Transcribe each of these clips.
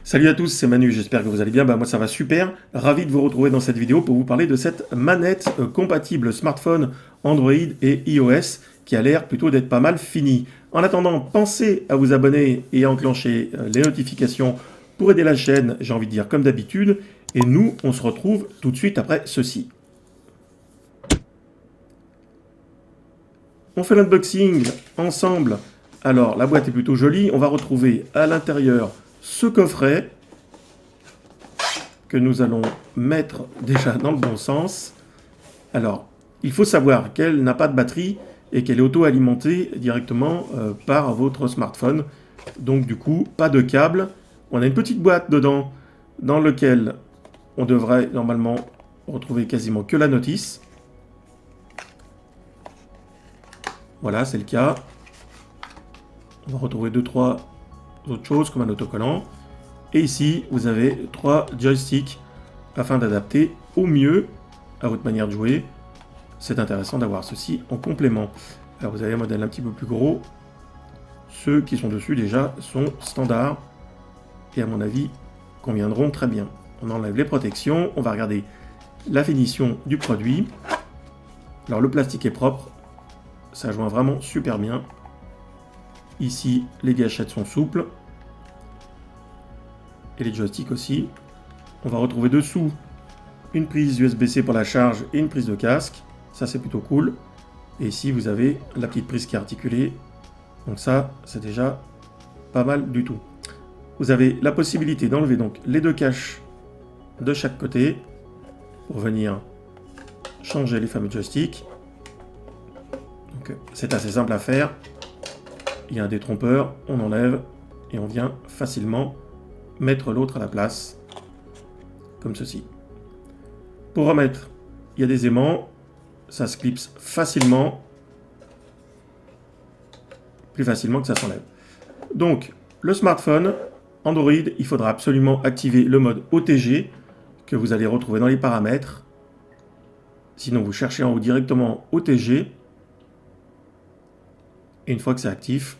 Salut à tous, c'est Manu, j'espère que vous allez bien, moi ça va super, ravi de vous retrouver dans cette vidéo pour vous parler de cette manette compatible smartphone, Android et iOS qui a l'air plutôt d'être pas mal finie. En attendant, pensez à vous abonner et à enclencher les notifications pour aider la chaîne, j'ai envie de dire comme d'habitude, et nous on se retrouve tout de suite après ceci. On fait l'unboxing ensemble. Alors la boîte est plutôt jolie, on va retrouver à l'intérieur ce coffret que nous allons mettre déjà dans le bon sens. Alors, il faut savoir qu'elle n'a pas de batterie et qu'elle est auto-alimentée directement par votre smartphone. Donc du coup, pas de câble. On a une petite boîte dedans dans laquelle on devrait normalement retrouver quasiment que la notice. Voilà, c'est le cas. On va retrouver 2-3 autres choses comme un autocollant. Et ici, vous avez 3 joysticks afin d'adapter au mieux à votre manière de jouer. C'est intéressant d'avoir ceci en complément. Alors vous avez un modèle un petit peu plus gros. Ceux qui sont dessus déjà sont standards et à mon avis conviendront très bien. On enlève les protections, on va regarder la finition du produit. Alors le plastique est propre, ça joint vraiment super bien. Ici, les gâchettes sont souples. Et les joysticks aussi. On va retrouver dessous une prise USB-C pour la charge et une prise de casque. Ça, c'est plutôt cool. Et ici, vous avez la petite prise qui est articulée. Donc ça, c'est déjà pas mal du tout. Vous avez la possibilité d'enlever donc les deux caches de chaque côté pour venir changer les fameux joysticks. Donc c'est assez simple à faire. Il y a un détrompeur, on enlève et on vient facilement mettre l'autre à la place, comme ceci. Pour remettre, il y a des aimants, ça se clipse facilement, plus facilement que ça s'enlève. Donc, le smartphone, Android, il faudra absolument activer le mode OTG, que vous allez retrouver dans les paramètres. Sinon, vous cherchez en haut directement OTG, et une fois que c'est actif,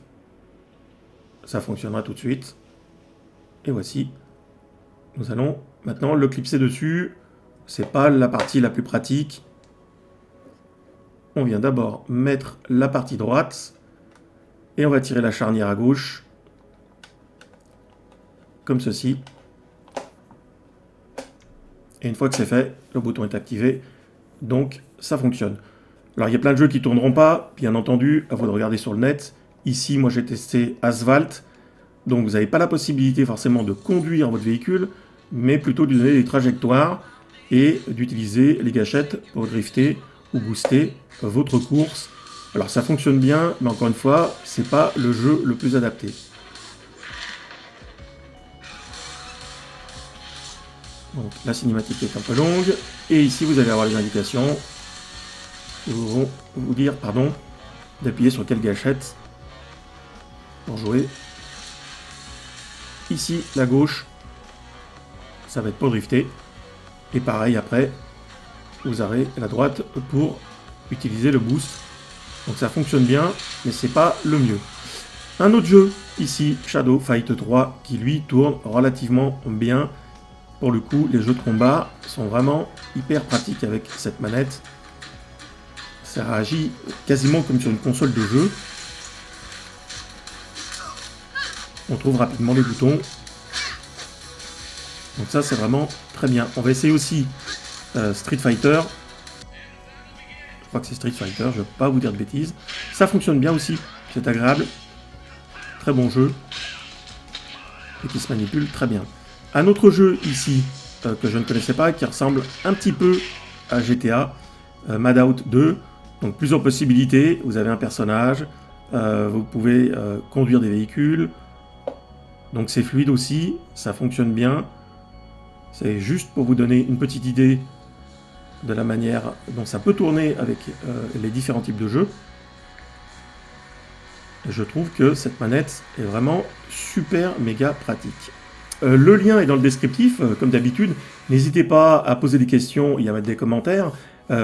ça fonctionnera tout de suite. Et voici, nous allons maintenant le clipser dessus. C'est pas la partie la plus pratique. On vient d'abord mettre la partie droite et on va tirer la charnière à gauche, comme ceci. Et une fois que c'est fait, le bouton est activé, donc ça fonctionne. Alors il y a plein de jeux qui ne tourneront pas, bien entendu, à vous de regarder sur le net. Ici, moi j'ai testé Asphalt, donc vous n'avez pas la possibilité forcément de conduire votre véhicule, mais plutôt de donner des trajectoires et d'utiliser les gâchettes pour drifter ou booster votre course. Alors ça fonctionne bien, mais encore une fois, c'est pas le jeu le plus adapté. Donc la cinématique est un peu longue, et ici vous allez avoir les indications qui vont vous dire d'appuyer sur quelle gâchette pour jouer. Ici, la gauche, ça va être pour drifter. Et pareil après, vous avez la droite pour utiliser le boost. Donc ça fonctionne bien, mais c'est pas le mieux. Un autre jeu, ici, Shadow Fight 3, qui lui tourne relativement bien. Pour le coup, les jeux de combat sont vraiment hyper pratiques avec cette manette. Ça réagit quasiment comme sur une console de jeu. On trouve rapidement les boutons. Donc ça, c'est vraiment très bien. On va essayer aussi Street Fighter. Je crois que c'est Street Fighter, je ne vais pas vous dire de bêtises. Ça fonctionne bien aussi, c'est agréable. Très bon jeu. Et qui se manipule très bien. Un autre jeu ici, que je ne connaissais pas, qui ressemble un petit peu à GTA, Madout 2. Donc plusieurs possibilités. Vous avez un personnage, vous pouvez conduire des véhicules. Donc c'est fluide aussi, ça fonctionne bien. C'est juste pour vous donner une petite idée de la manière dont ça peut tourner avec les différents types de jeux. Et je trouve que cette manette est vraiment super méga pratique. Le lien est dans le descriptif, comme d'habitude. N'hésitez pas à poser des questions et à mettre des commentaires.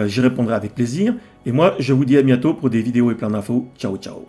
J'y répondrai avec plaisir. Et moi, je vous dis à bientôt pour des vidéos et plein d'infos. Ciao, ciao.